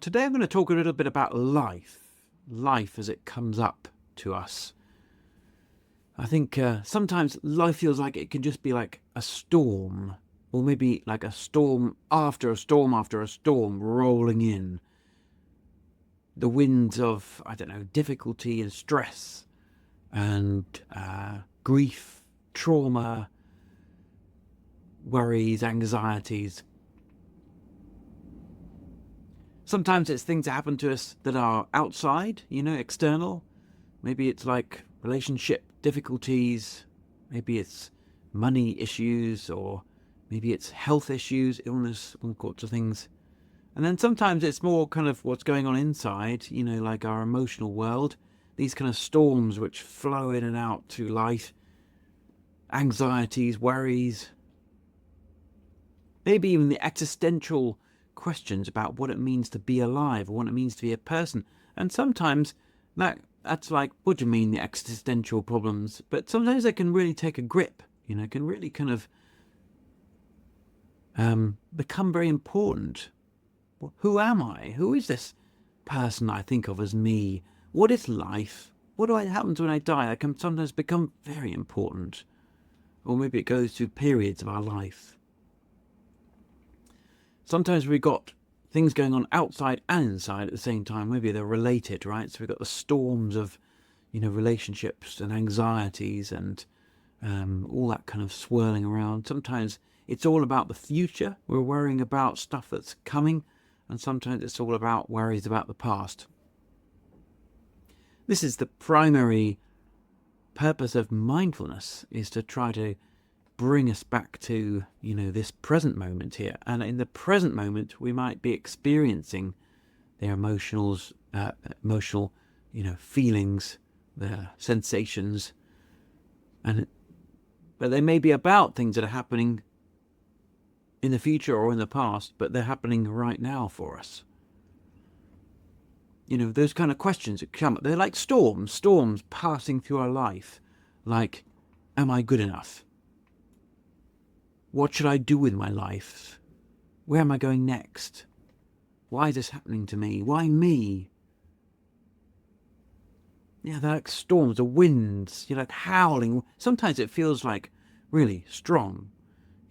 Today I'm going to talk a little bit about life as it comes up to us. I think sometimes life feels like it can just be like a storm, or maybe like a storm after a storm after a storm rolling in. The winds of, I don't know, difficulty and stress and grief, trauma, worries, anxieties. Sometimes it's things that happen to us that are outside, external. Maybe it's like relationship difficulties. Maybe it's money issues, or maybe it's health issues, illness, all sorts of things. And then sometimes it's more kind of what's going on inside, like our emotional world. These kind of storms which flow in and out to life. Anxieties, worries. Maybe even the existential questions about what it means to be alive or what it means to be a person. And sometimes that's like, what do you mean, the existential problems? But sometimes they can really take a grip, can really kind of become very important. Who am I? Who is this person I think of as me? What is life? What happens when I die? That can sometimes become very important. Or maybe it goes through periods of our life. Sometimes we've got things going on outside and inside at the same time. Maybe they're related, right? So we've got the storms of, relationships and anxieties and all that kind of swirling around. Sometimes it's all about the future. We're worrying about stuff that's coming. And sometimes it's all about worries about the past. This is the primary purpose of mindfulness, is to try to bring us back to, this present moment here. And in the present moment, we might be experiencing their emotional, feelings, their sensations. But they may be about things that are happening in the future or in the past, but they're happening right now for us. Those kind of questions that come up, they're like storms passing through our life. Like, am I good enough? What should I do with my life? Where am I going next? Why is this happening to me? Why me? Yeah, they're like storms, the winds, like howling. Sometimes it feels like really strong.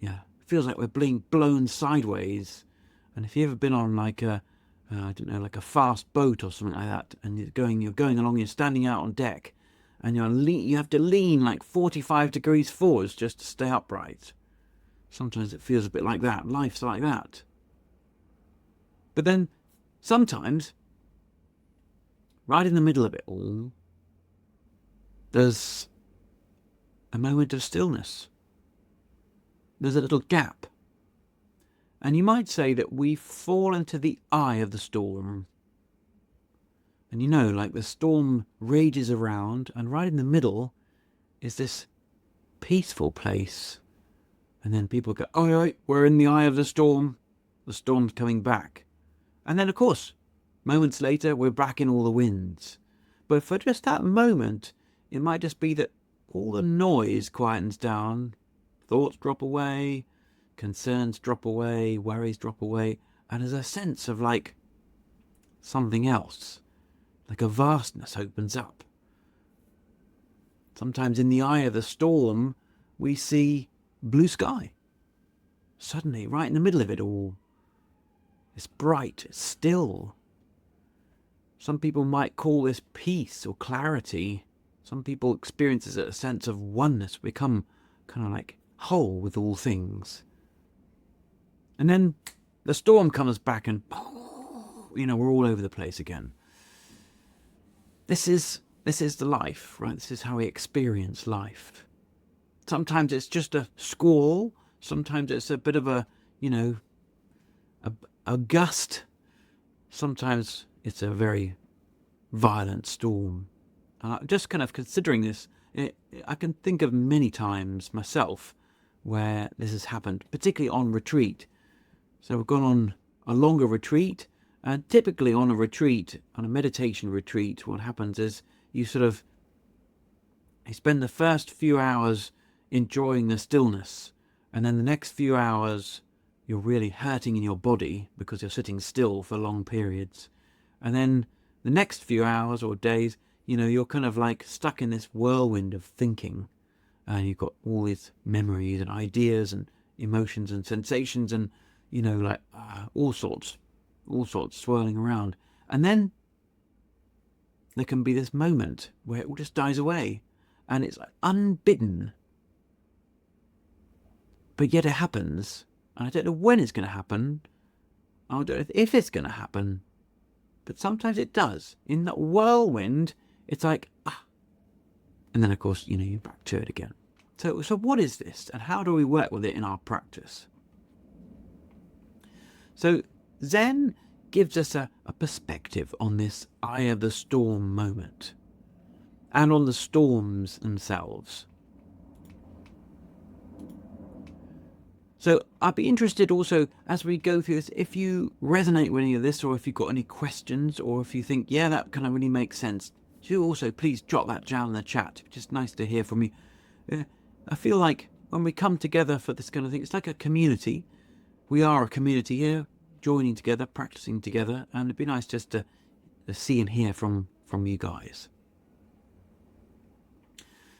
Yeah, it feels like we're being blown sideways. And if you've ever been on like a fast boat or something like that, and you're going along, you're standing out on deck, and you have to lean like 45 degrees forwards just to stay upright. Sometimes it feels a bit like that. Life's like that. But then sometimes, right in the middle of it all, there's a moment of stillness. There's a little gap. And you might say that we fall into the eye of the storm. And like the storm rages around, and right in the middle is this peaceful place. And then people go, all right, we're in the eye of the storm. The storm's coming back. And then, of course, moments later, we're back in all the winds. But for just that moment, it might just be that all the noise quietens down. Thoughts drop away. Concerns drop away. Worries drop away. And there's a sense of like something else. Like a vastness opens up. Sometimes in the eye of the storm, we see blue sky. Suddenly, right in the middle of it all. It's bright, it's still. Some people might call this peace or clarity. Some people experience it as a sense of oneness, become kind of like whole with all things. And then the storm comes back and, we're all over the place again. This is the life, right? This is how we experience life. Sometimes it's just a squall. Sometimes it's a bit of a gust. Sometimes it's a very violent storm. Just kind of considering this, I can think of many times myself where this has happened, particularly on retreat. So we've gone on a longer retreat, and typically on a meditation retreat, what happens is you spend the first few hours enjoying the stillness, and then the next few hours you're really hurting in your body because you're sitting still for long periods. And then the next few hours or days, you're kind of like stuck in this whirlwind of thinking. And you've got all these memories and ideas and emotions and sensations and, all sorts swirling around. And then there can be this moment where it all just dies away. And it's like unbidden. But yet it happens. And I don't know when it's going to happen. I don't know if it's going to happen. But sometimes it does. In that whirlwind, it's like, And then, of course, you're back to it again. So what is this? And how do we work with it in our practice? So Zen gives us a perspective on this eye of the storm moment. And on the storms themselves. So I'd be interested also, as we go through this, if you resonate with any of this, or if you've got any questions, or if you think, yeah, that kind of really makes sense, do also please drop that down in the chat. It's just nice to hear from you. I feel like when we come together for this kind of thing, it's like a community. We are a community here, joining together, practicing together, and it'd be nice just to see and hear from you guys.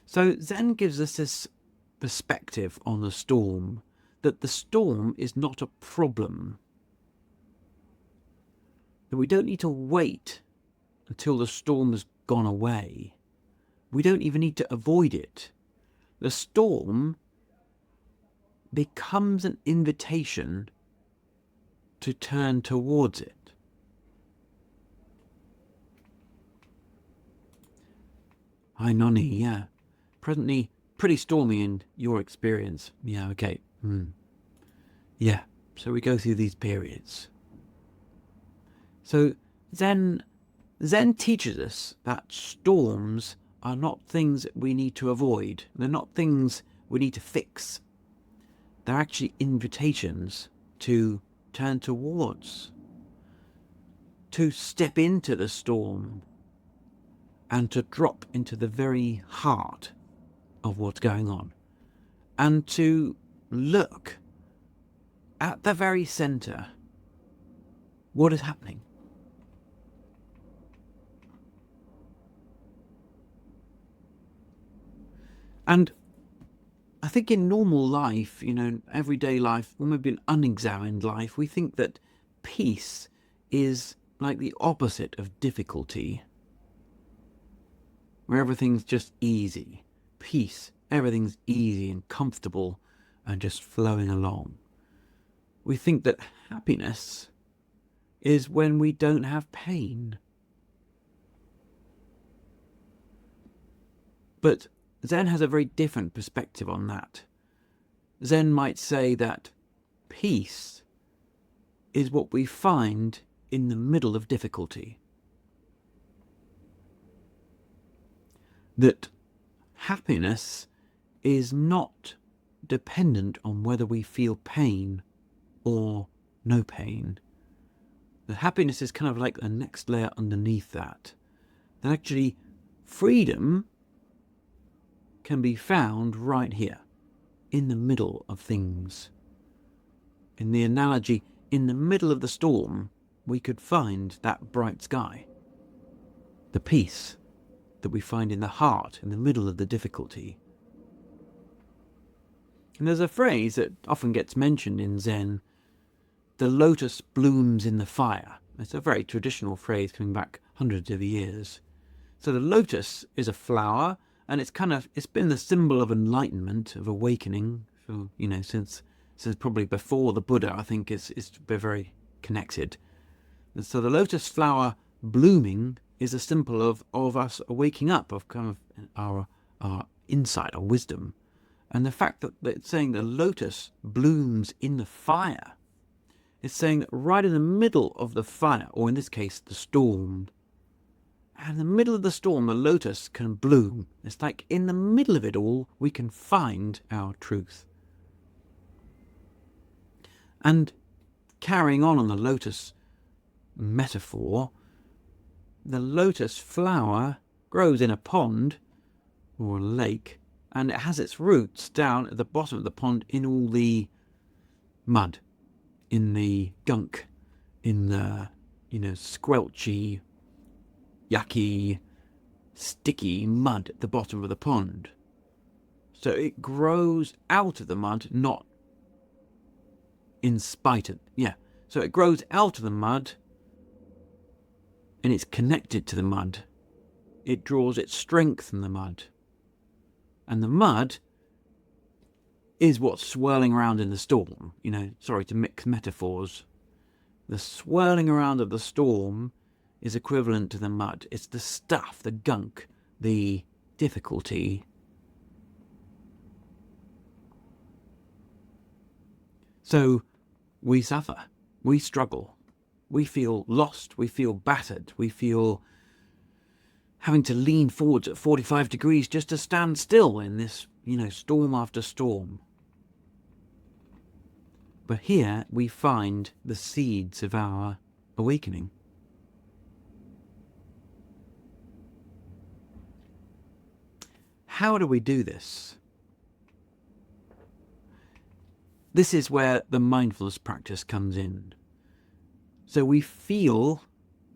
So Zen gives us this perspective on the storm, that the storm is not a problem. That we don't need to wait until the storm has gone away. We don't even need to avoid it. The storm becomes an invitation to turn towards it. Hi, Noni, yeah. Presently pretty stormy in your experience. Yeah, okay. Yeah, so we go through these periods. So Zen teaches us that storms are not things that we need to avoid. They're not things we need to fix. They're actually invitations to turn towards, to step into the storm and to drop into the very heart of what's going on and to look at the very center. What is happening? And I think in normal life, everyday life, when we've been unexamined life, we think that peace is like the opposite of difficulty, where everything's just easy. Peace, everything's easy and comfortable and just flowing along. We think that happiness is when we don't have pain. But Zen has a very different perspective on that. Zen might say that peace is what we find in the middle of difficulty. That happiness is not dependent on whether we feel pain or no pain. The happiness is kind of like the next layer underneath that. That actually freedom can be found right here, in the middle of things. In the analogy, in the middle of the storm, we could find that bright sky. The peace that we find in the heart, in the middle of the difficulty. And there's a phrase that often gets mentioned in Zen, the lotus blooms in the fire. It's a very traditional phrase coming back hundreds of years. So the lotus is a flower, and it's been the symbol of enlightenment, of awakening, for, since probably before the Buddha. I think it's very connected. And so the lotus flower blooming is a symbol of us waking up, of kind of our insight, our wisdom. And the fact that it's saying the lotus blooms in the fire, it's saying that right in the middle of the fire, or in this case, the storm, and in the middle of the storm, the lotus can bloom. It's like in the middle of it all, we can find our truth. And carrying on the lotus metaphor, the lotus flower grows in a pond or a lake, and it has its roots down at the bottom of the pond in all the mud, in the gunk, in the, squelchy, yucky, sticky mud at the bottom of the pond. So it grows out of the mud, not in spite of, so it grows out of the mud and it's connected to the mud. It draws its strength from the mud. And the mud is what's swirling around in the storm. Sorry to mix metaphors. The swirling around of the storm is equivalent to the mud. It's the stuff, the gunk, the difficulty. So we suffer, we struggle, we feel lost, we feel battered, we feel having to lean forwards at 45 degrees just to stand still in this, storm after storm. But here we find the seeds of our awakening. How do we do this? This is where the mindfulness practice comes in. So we feel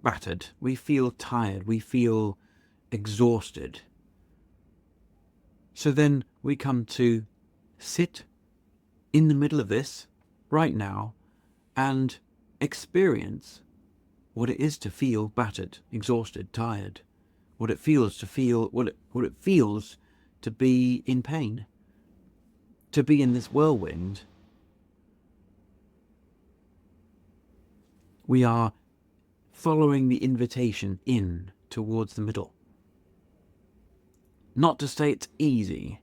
battered, we feel tired, we feel exhausted. So then we come to sit in the middle of this right now and experience what it is to feel battered, exhausted, tired, what it feels to feel, what it feels to be in pain, to be in this whirlwind. We are following the invitation in towards the middle. Not to say it's easy,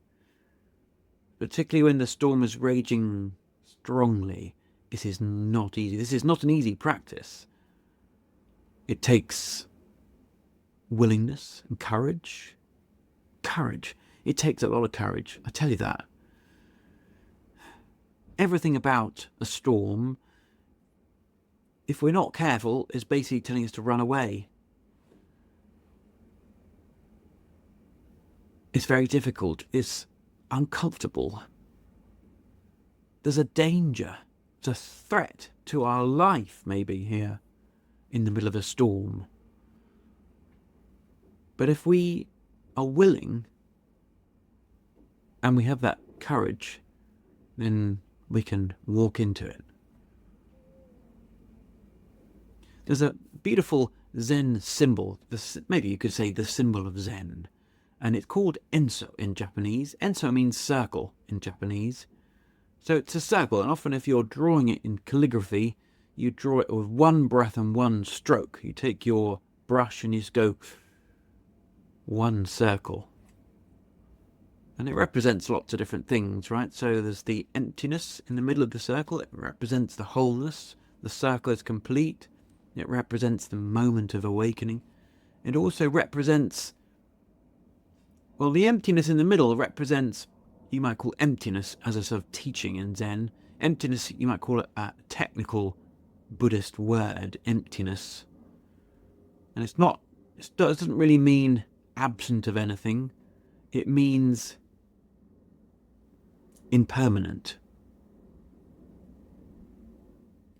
particularly when the storm is raging strongly. It is not easy. This is not an easy practice. It takes willingness and courage. Courage. It takes a lot of courage, I tell you that. Everything about a storm, if we're not careful, is basically telling us to run away. It's very difficult. It's uncomfortable. There's a danger. There's a threat to our life, maybe, here in the middle of a storm. But if we are willing and we have that courage, then we can walk into it. There's a beautiful Zen symbol, maybe you could say the symbol of Zen, and it's called Enso in Japanese. Enso means circle in Japanese. So it's a circle, and often if you're drawing it in calligraphy, you draw it with one breath and one stroke. You take your brush and you just go one circle. And it represents lots of different things, right? So there's the emptiness in the middle of the circle. It represents the wholeness. The circle is complete. It represents the moment of awakening. It also represents, well, the emptiness in the middle represents, you might call emptiness as a sort of teaching in Zen. Emptiness, you might call it a technical Buddhist word, emptiness. And it doesn't really mean absent of anything. It means impermanent.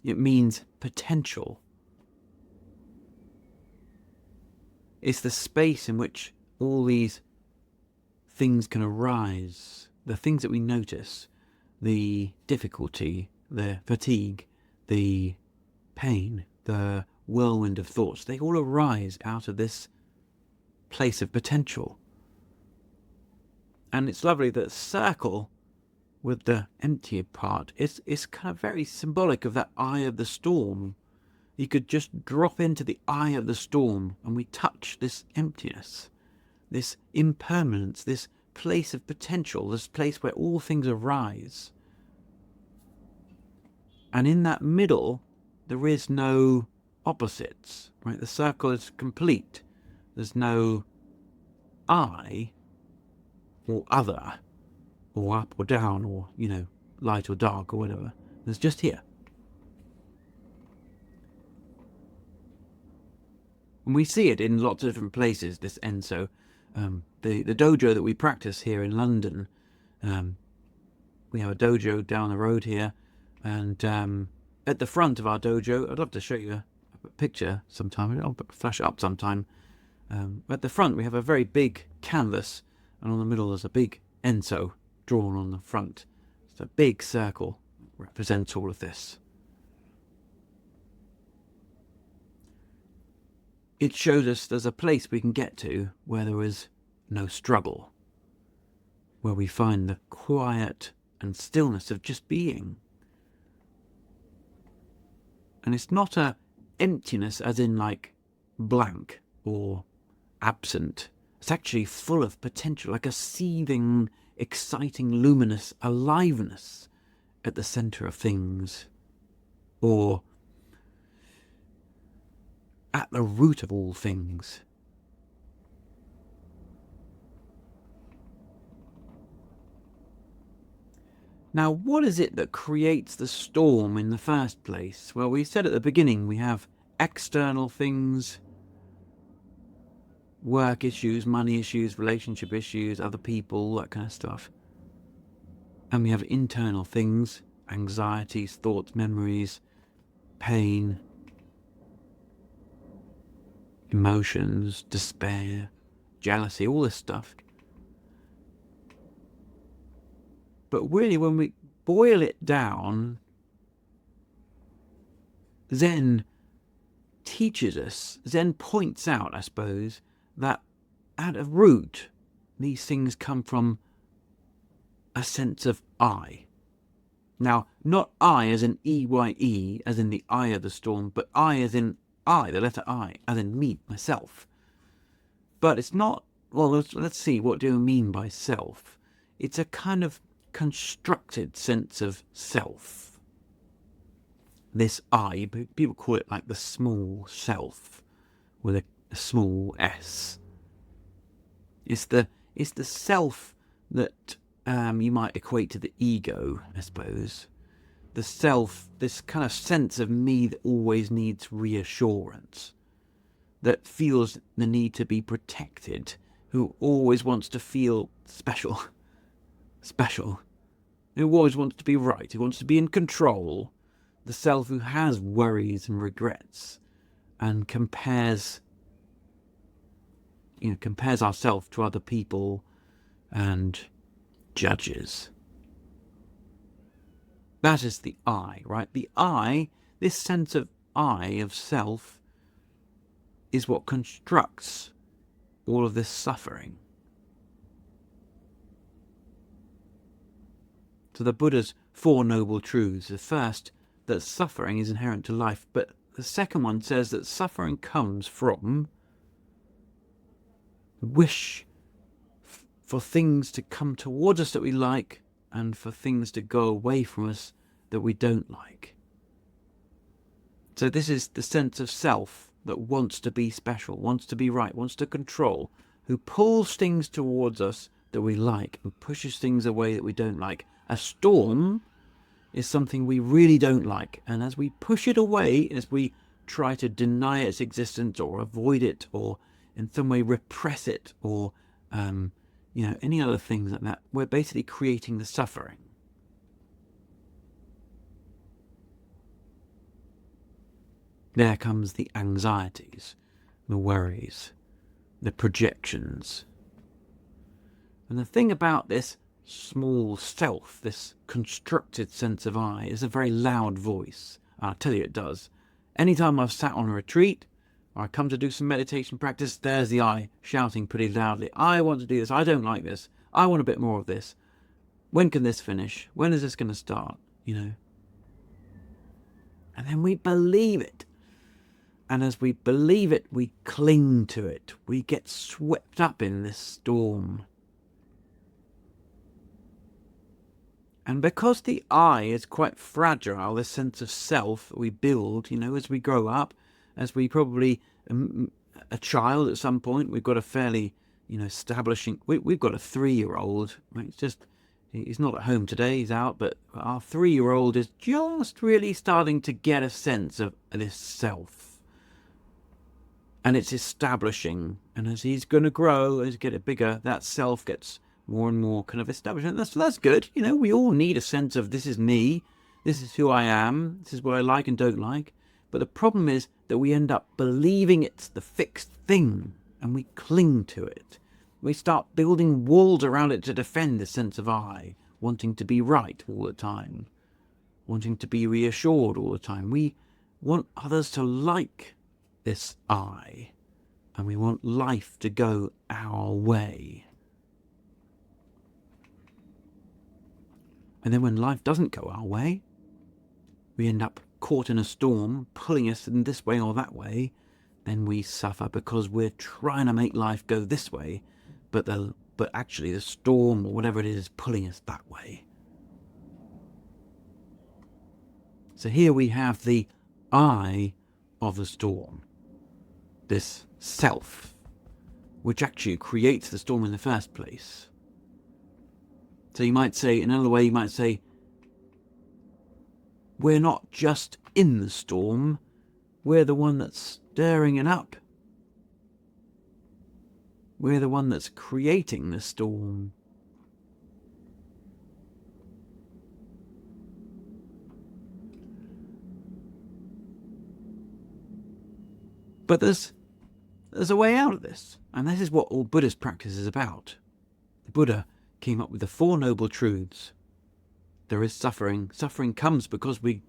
It means potential. It's the space in which all these things can arise, the things that we notice, the difficulty, the fatigue, the pain, the whirlwind of thoughts, they all arise out of this place of potential. And it's lovely that circle with the empty part is kind of very symbolic of that eye of the storm. You could just drop into the eye of the storm and we touch this emptiness, this impermanence, this place of potential, this place where all things arise. And in that middle, there is no opposites, right? The circle is complete. There's no I or other or up or down or, light or dark or whatever. There's just here. And we see it in lots of different places, this Enso. The dojo that we practice here in London, we have a dojo down the road here, and at the front of our dojo, I'd love to show you a picture sometime. I'll flash it up sometime. At the front, we have a very big canvas, and on the middle there's a big enso drawn on the front. It's a big circle that represents all of this. It shows us there's a place we can get to where there is no struggle, where we find the quiet and stillness of just being. And it's not a emptiness as in like blank or absent. It's actually full of potential, like a seething, exciting, luminous aliveness at the center of things, or at the root of all things. Now, what is it that creates the storm in the first place? Well, we said at the beginning we have external things, work issues, money issues, relationship issues, other people, that kind of stuff. And we have internal things, anxieties, thoughts, memories, pain, emotions, despair, jealousy, all this stuff. But really, when we boil it down, Zen teaches us, Zen points out, I suppose, that at a root, these things come from a sense of I. Now, not I as in E-Y-E, as in the eye of the storm, but I as in I, the letter I, as in me, myself. But it's not, well, let's see, what do you mean by self? It's a kind of constructed sense of self. This I, people call it like the small self, with a small s. It's the self that you might equate to the ego, I suppose. The self, this kind of sense of me that always needs reassurance, that feels the need to be protected, who always wants to feel special, who always wants to be right, who wants to be in control, the self who has worries and regrets and compares ourselves to other people and judges. That is the I, right? The I, this sense of I, of self, is what constructs all of this suffering. So the Buddha's four noble truths. The first, that suffering is inherent to life, but the second one says that suffering comes from the wish for things to come towards us that we like, and for things to go away from us that we don't like. So this is the sense of self that wants to be special, wants to be right, wants to control, who pulls things towards us that we like and pushes things away that we don't like. A storm is something we really don't like, and as we push it away, as we try to deny its existence or avoid it or in some way repress it or any other things like that, we're basically creating the suffering. There comes the anxieties, the worries, the projections. And the thing about this small self, this constructed sense of I, is a very loud voice. I'll tell you it does. Anytime I've sat on a retreat, or I come to do some meditation practice, there's the I shouting pretty loudly, I want to do this, I don't like this, I want a bit more of this. When can this finish? When is this going to start? And then we believe it. And as we believe it, we cling to it. We get swept up in this storm. And because the I is quite fragile, this sense of self that we build, as we grow up, as we probably, a child at some point, we've got a fairly, establishing, we've got a 3-year-old, right? He's not at home today, he's out, but our 3-year-old is just really starting to get a sense of this self. And it's establishing, and as he's going to grow, as he gets bigger, that self gets more and more kind of established. And that's good. We all need a sense of this is me. this is who I am, this is what I like and don't like. But the problem is that we end up believing it's the fixed thing, and we cling to it. We start building walls around it to defend this sense of I, wanting to be right all the time, wanting to be reassured all the time. We want others to like this I, and we want life to go our way. And then when life doesn't go our way, we end up caught in a storm, pulling us in this way or that way. Then we suffer because we're trying to make life go this way, but actually the storm or whatever it is pulling us that way. So here we have the I of the storm, this self, which actually creates the storm in the first place. So you might say, in another way, you might say, we're not just in the storm, we're the one that's stirring it up. We're the one that's creating the storm. But there's a way out of this, and this is what all Buddhist practice is about. The Buddha came up with the Four Noble Truths. There is suffering. Suffering comes because we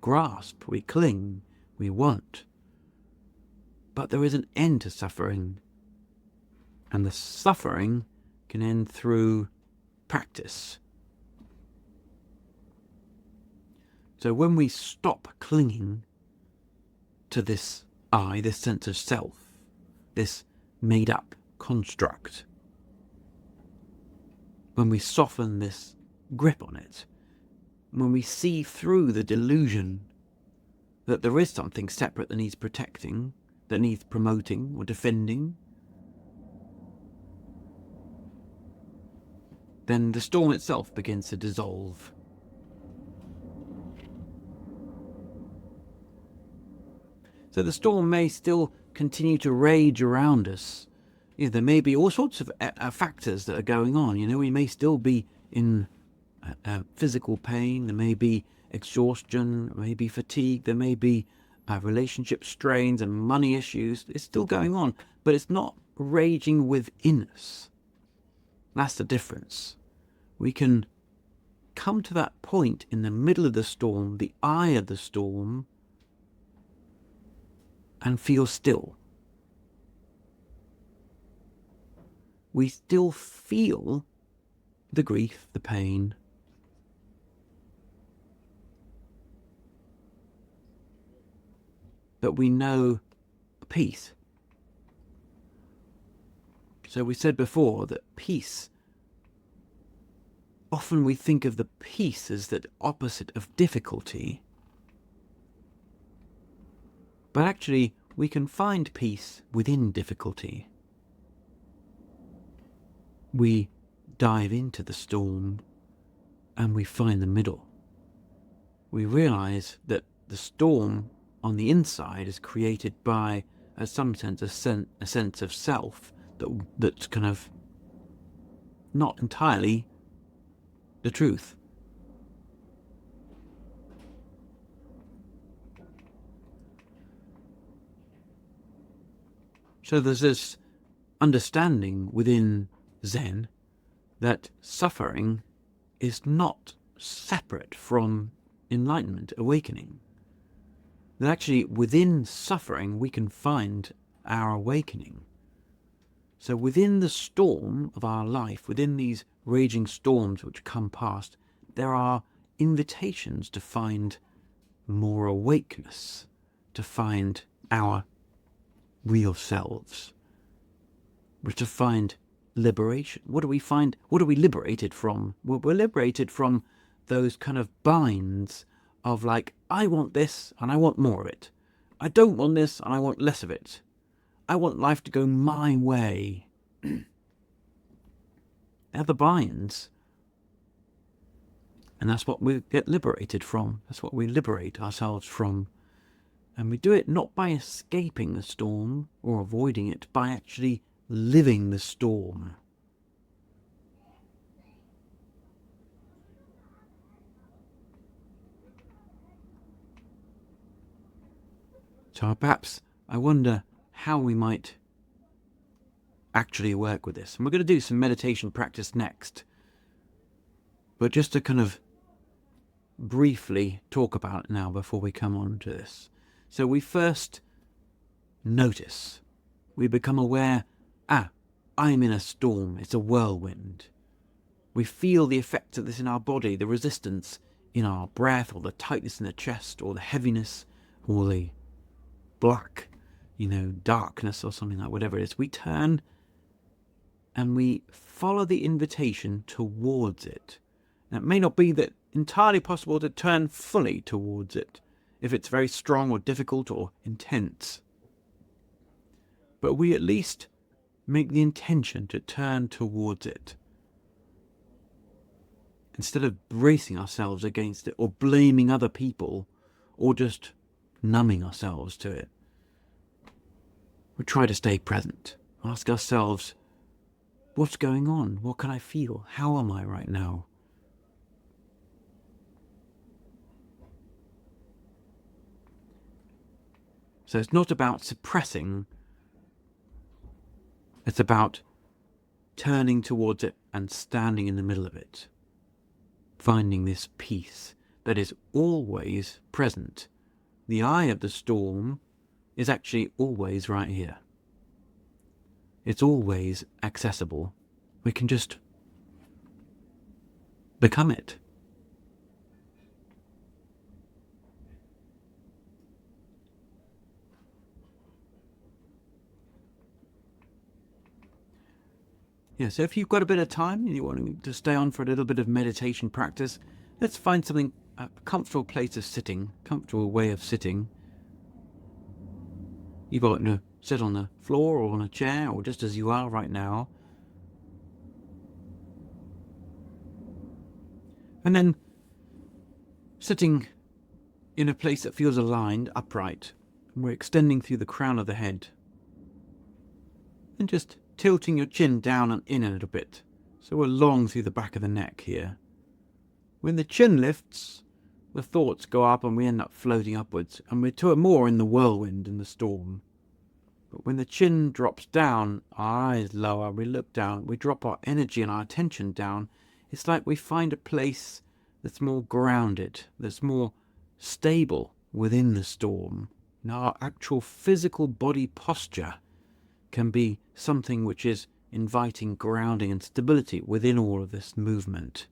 grasp, we cling, we want. But there is an end to suffering. And the suffering can end through practice. So when we stop clinging to this I, this sense of self, this made-up construct, when we soften this grip on it, when we see through the delusion that there is something separate that needs protecting, that needs promoting or defending, then the storm itself begins to dissolve. So the storm may still continue to rage around us. There may be all sorts of factors that are going on. We may still be in physical pain, there may be exhaustion, there may be fatigue, there may be relationship strains and money issues. It's still going on, but it's not raging within us. That's the difference. We can come to that point in the middle of the storm, the eye of the storm, and feel still. We still feel the grief, the pain, but we know peace. So we said before that peace, often we think of the peace as the opposite of difficulty. But actually, we can find peace within difficulty. We dive into the storm and we find the middle. We realize that the storm on the inside is created by, in some sense, a sense of self that's kind of not entirely the truth. So there's this understanding within Zen that suffering is not separate from enlightenment, awakening. That actually within suffering we can find our awakening. So within the storm of our life, within these raging storms which come past, there are invitations to find more awakeness, to find our real selves, but to find liberation. What do we find? What are we liberated from? Well, we're liberated from those kind of binds of like, I want this and I want more of it. I don't want this and I want less of it. I want life to go my way. They're the binds. And that's what we get liberated from. That's what we liberate ourselves from. And we do it not by escaping the storm or avoiding it, by actually living the storm. So perhaps I wonder how we might actually work with this. And we're going to do some meditation practice next. But just to kind of briefly talk about it now before we come on to this. So we first notice. We become aware, I'm in a storm. It's a whirlwind. We feel the effects of this in our body, the resistance in our breath, or the tightness in the chest, or the heaviness, or the black, darkness or something like whatever it is. We turn and we follow the invitation towards it. Now, it may not be that entirely possible to turn fully towards it if it's very strong or difficult or intense. But we at least make the intention to turn towards it. Instead of bracing ourselves against it or blaming other people or just numbing ourselves to it. We try to stay present. Ask ourselves, what's going on? What can I feel? How am I right now? So it's not about suppressing. It's about turning towards it and standing in the middle of it. Finding this peace that is always present. The eye of the storm is actually always right here. It's always accessible. We can just become it. Yeah, so if you've got a bit of time and you want to stay on for a little bit of meditation practice, let's find something, a comfortable place of sitting, comfortable way of sitting. You've got to sit on the floor or on a chair or just as you are right now. And then sitting in a place that feels aligned, upright, and we're extending through the crown of the head. And just tilting your chin down and in a little bit, so we're long through the back of the neck here. When the chin lifts, the thoughts go up and we end up floating upwards, and we're more in the whirlwind and the storm. But when the chin drops down, our eyes lower, we look down, we drop our energy and our attention down. It's like we find a place that's more grounded, that's more stable within the storm. And our actual physical body posture can be something which is inviting grounding and stability within all of this movement.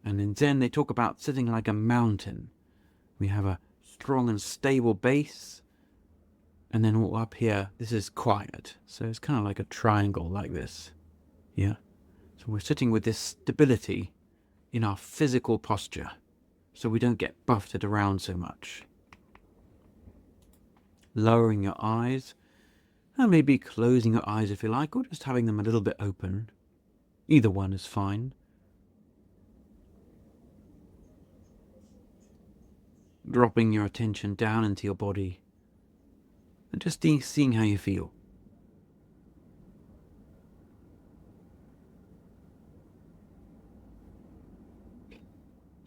And in Zen they talk about sitting like a mountain. We have a strong and stable base, and then all up here, this is quiet. So it's kind of like a triangle like this. Yeah. So we're sitting with this stability in our physical posture, so we don't get buffeted around so much. Lowering your eyes, and maybe closing your eyes if you like, or just having them a little bit open. Either one is fine. Dropping your attention down into your body and just seeing how you feel.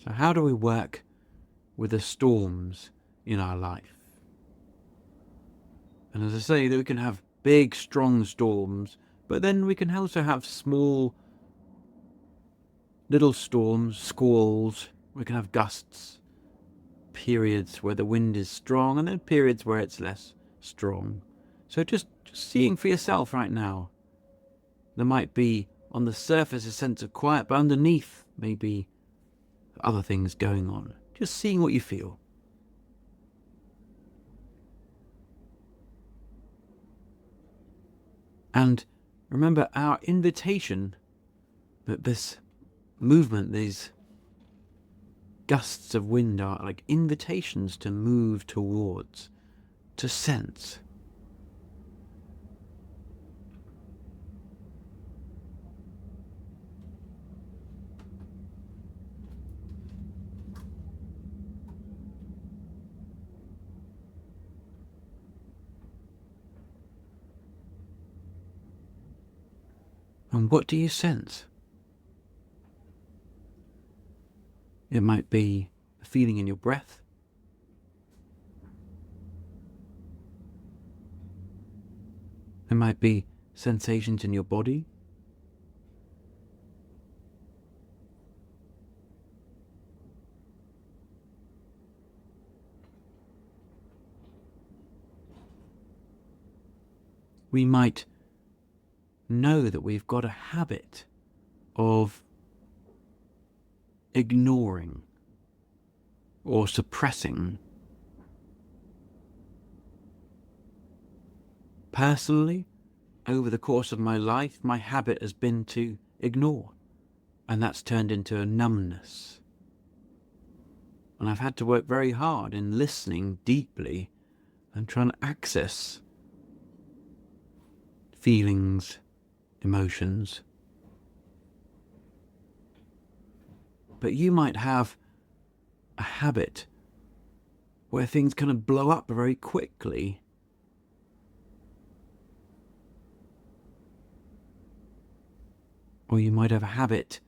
So how do we work with the storms in our life? And as I say, that we can have big, strong storms, but then we can also have small, little storms, squalls. We can have gusts, periods where the wind is strong, and then periods where it's less strong. So just seeing for yourself right now. There might be, on the surface, a sense of quiet, but underneath, maybe other things going on. Just seeing what you feel. And remember our invitation, that this movement, these gusts of wind are like invitations to move towards, to sense. And what do you sense? It might be a feeling in your breath. might be sensations in your body. We might know that we've got a habit of ignoring or suppressing. Personally, over the course of my life, my habit has been to ignore, and that's turned into a numbness. And I've had to work very hard in listening deeply and trying to access feelings, emotions. But you might have a habit where things kind of blow up very quickly. Or you might have a habit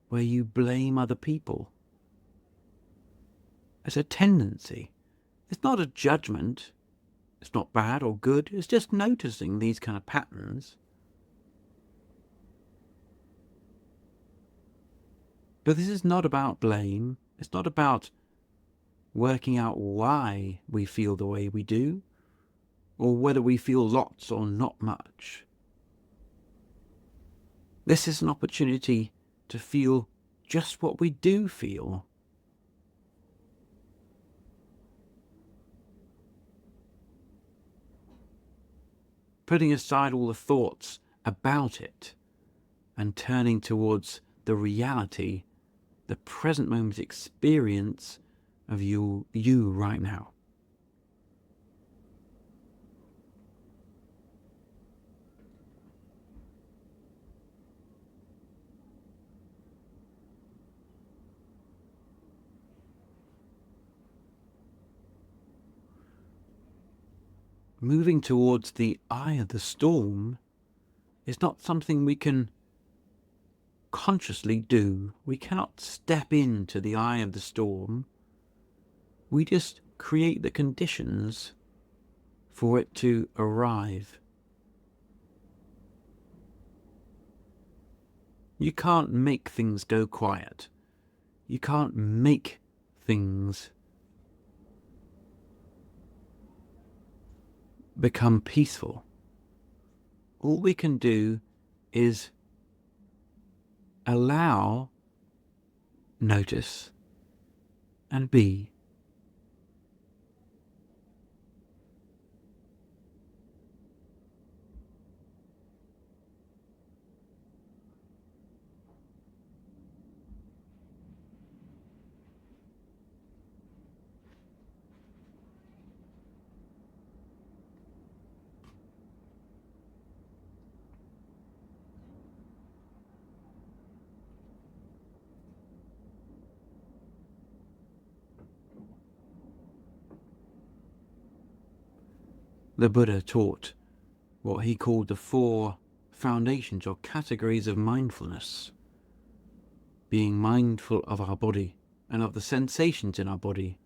where you blame other people. It's a tendency. It's not a judgment. It's not bad or good. It's just noticing these kind of patterns. But this is not about blame. It's not about working out why we feel the way we do, or whether we feel lots or not much. This is an opportunity to feel just what we do feel. Putting aside all the thoughts about it and turning towards the reality, the present moment experience of you right now. Moving towards the eye of the storm is not something we can consciously do. We cannot step into the eye of the storm. We just create the conditions for it to arrive. You can't make things go quiet. You can't make things become peaceful. All we can do is allow, notice, and be. The Buddha taught what he called the 4 foundations or categories of mindfulness. Being mindful of our body and of the sensations in our body.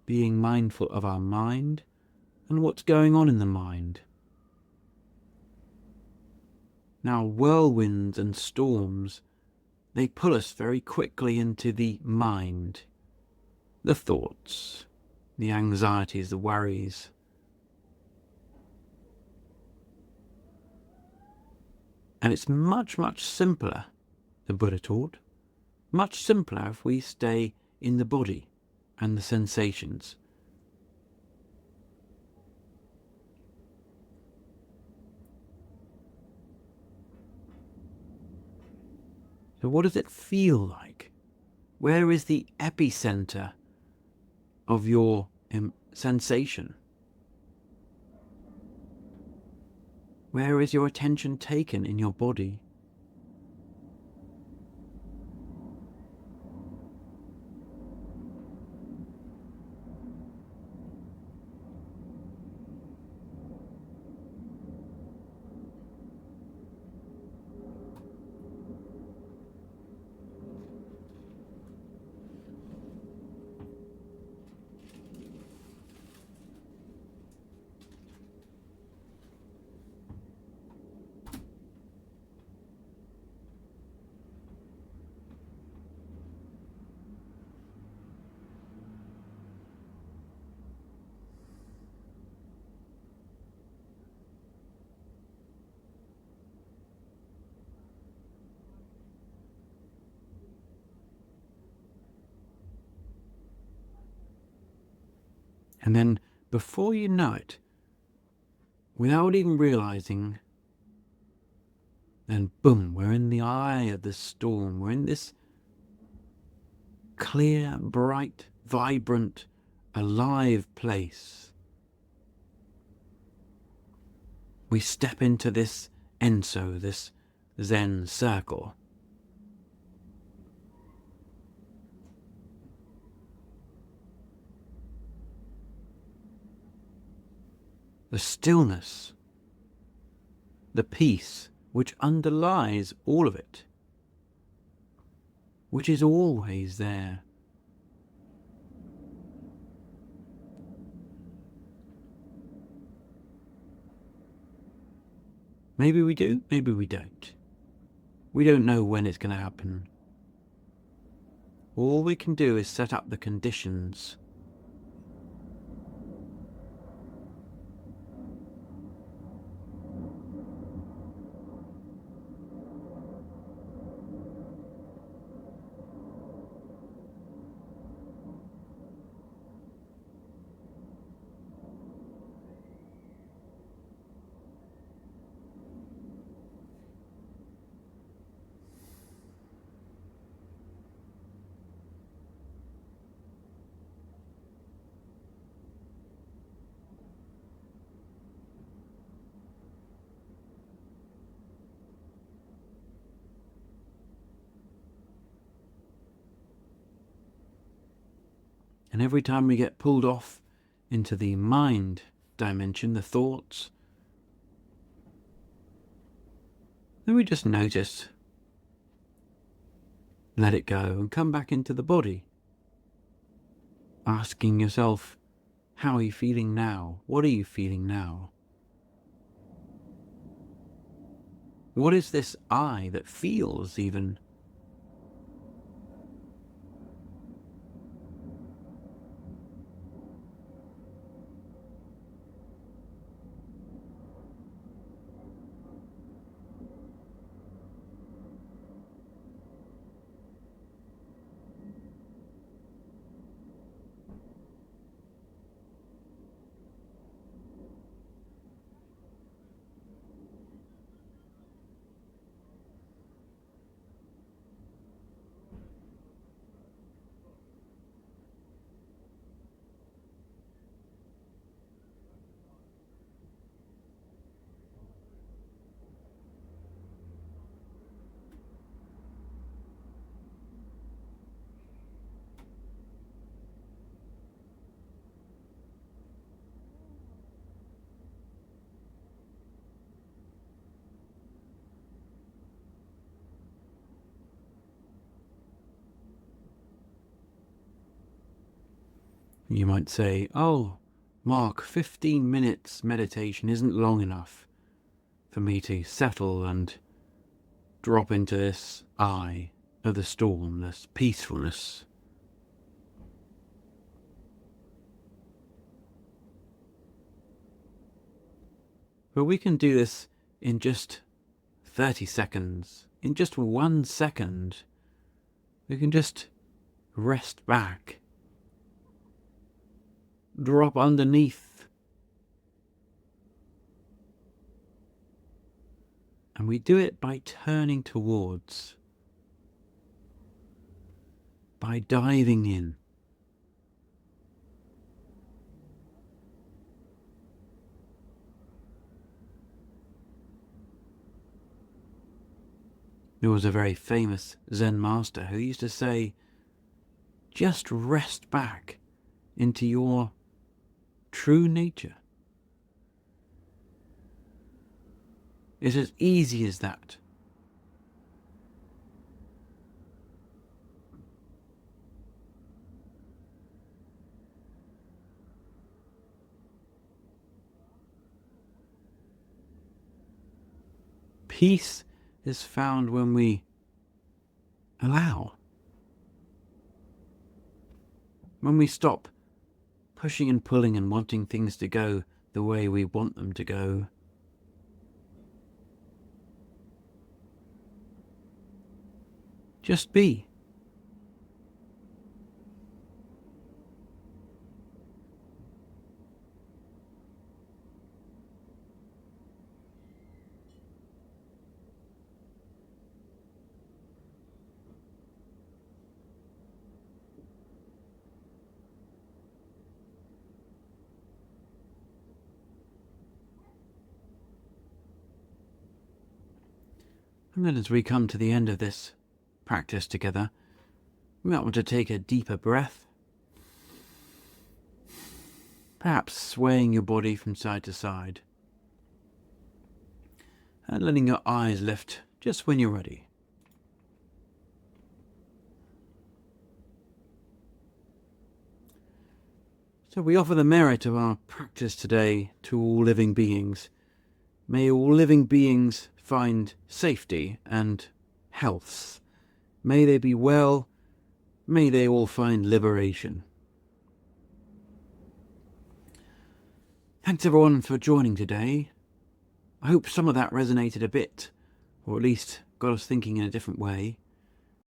Being mindful of our mind and what's going on in the mind. Now, whirlwinds and storms, they pull us very quickly into the mind. The thoughts, the anxieties, the worries. And it's much, much simpler, the Buddha taught, much simpler if we stay in the body and the sensations. So what does it feel like? Where is the epicenter of your sensation? Where is your attention taken in your body? And then before you know it, without even realizing, then boom, we're in the eye of the storm. We're in this clear, bright, vibrant, alive place. We step into this Enso, this Zen circle. The stillness, the peace which underlies all of it, which is always there. Maybe we do, maybe we don't. We don't know when it's going to happen. All we can do is set up the conditions. And every time we get pulled off into the mind dimension, the thoughts, then we just notice, let it go, and come back into the body, asking yourself, how are you feeling now? What are you feeling now? What is this I that feels even? You might say, oh, Mark, 15 minutes meditation isn't long enough for me to settle and drop into this eye of the storm, this peacefulness. But we can do this in just 30 seconds. In just 1 second, we can just rest back, drop underneath, and we do it by turning towards, by diving in. There was a very famous Zen master who used to say, just rest back into your true nature. It's as easy as that. Peace is found when we allow. When we stop pushing and pulling and wanting things to go the way we want them to go. Just be. And then as we come to the end of this practice together, we might want to take a deeper breath, perhaps swaying your body from side to side, and letting your eyes lift just when you're ready. So we offer the merit of our practice today to all living beings. May all living beings find safety and health. May they be well. May they all find liberation. Thanks everyone for joining today. I hope some of that resonated a bit, or at least got us thinking in a different way.